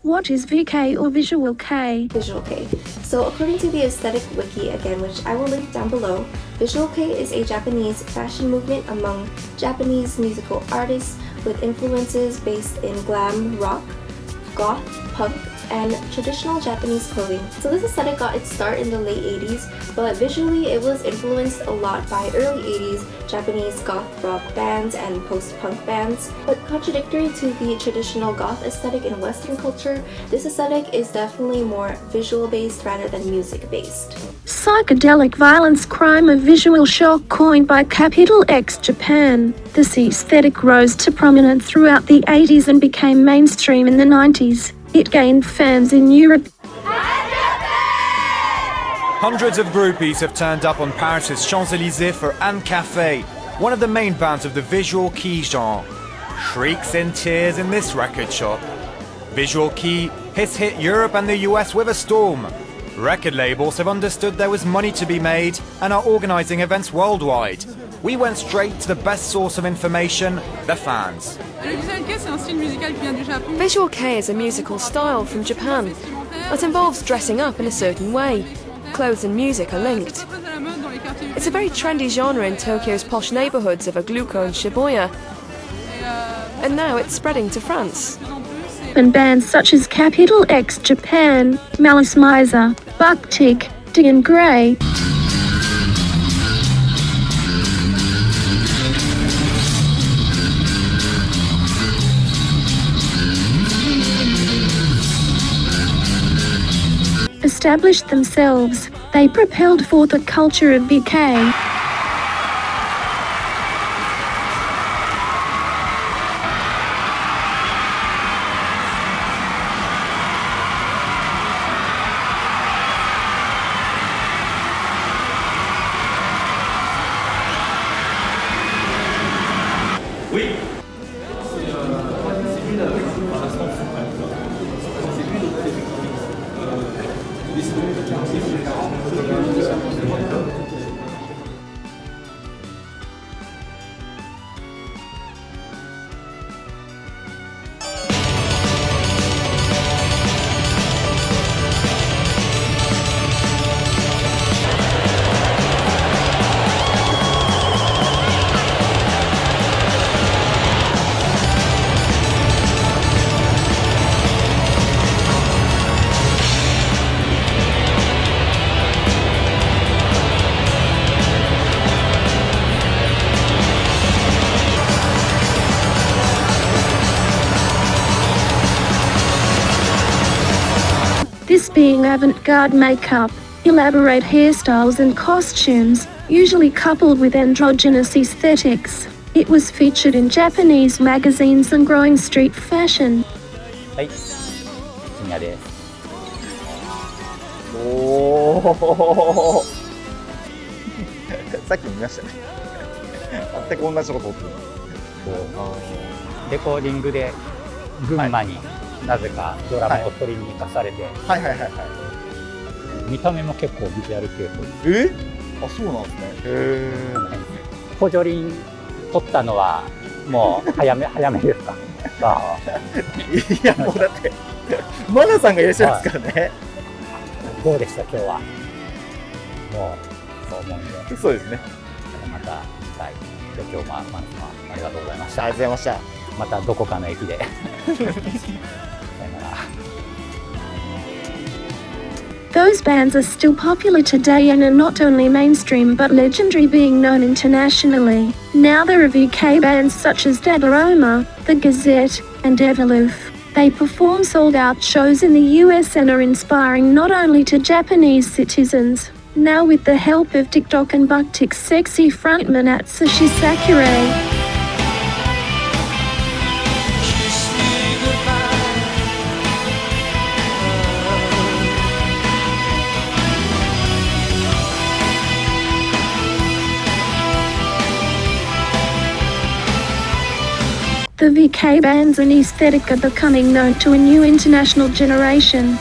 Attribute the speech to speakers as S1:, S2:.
S1: What is Vkei or Visual Kei?
S2: Visual Kei. So according to the aesthetic wiki, again, which I will link down below, Visual Kei is a Japanese fashion movement among Japanese musical artists with influences based in glam rock, goth, punk, and traditional Japanese clothing. So this aesthetic got its start in the late 80s, but visually it was influenced a lot by early 80s Japanese goth rock bands and post-punk bands. But contradictory to the traditional goth aesthetic in Western culture, this aesthetic is definitely more visual-based rather than music-based.
S1: Psychedelic violence crime of visual shock coined by Capital X Japan. This aesthetic rose to prominence throughout the 80s and became mainstream in the 90s. It gained fans in Europe.
S3: Hundreds of groupies have turned up on Paris' Champs-Élysées for Anne Café, one of the main bands of the Visual Kei genre. Shrieks in tears in this record shop. Visual Kei has hit Europe and the US with a storm. Record labels have understood there was money to be made and are organising events worldwide. We went straight to the best source of information, the fans.
S4: Visual Kei is a musical style from Japan that involves dressing up in a certain way. Clothes and music are linked. It's a very trendy genre in Tokyo's posh neighbourhoods of Agluko and Shibuya. And now it's spreading to France.
S1: And bands such as Capital X Japan, Malice, Mizer, Vkei, and Vkei. Established themselves, they propelled forth a culture of Vkei. This being avant-garde makeup, elaborate hairstyles and costumes, usually coupled with androgynous aesthetics. It was featured in Japanese magazines and growing street fashion.
S5: はい、深夜です。おお。さっきも見ましたね。全く同じこと起きてる。レコーディングで群馬になぜかドラムを取りに行かされて、はいはいはいはい。見た目も結構ビジュアル系っぽい。あ、そうなんですね。へえ。補助輪取ったのはもう早めですか。いやもうだってマナさんがいらっしゃるんですからね。どうでした今日は。もうそう思うんで。そうですね。また次回。今日もマナさんありがとうございました。ありがとうございました。またどこかの駅で。
S1: Those bands are still popular today and are not only mainstream but legendary, being known internationally. Now there are Vkei bands such as Dadaroma, The Gazette, and Evoloof. They perform sold-out shows in the US and are inspiring not only to Japanese citizens. Now with the help of TikTok and Vkei's sexy frontman Atsushi Sakurai. The Vkei bands and aesthetic are becoming known to a new international generation.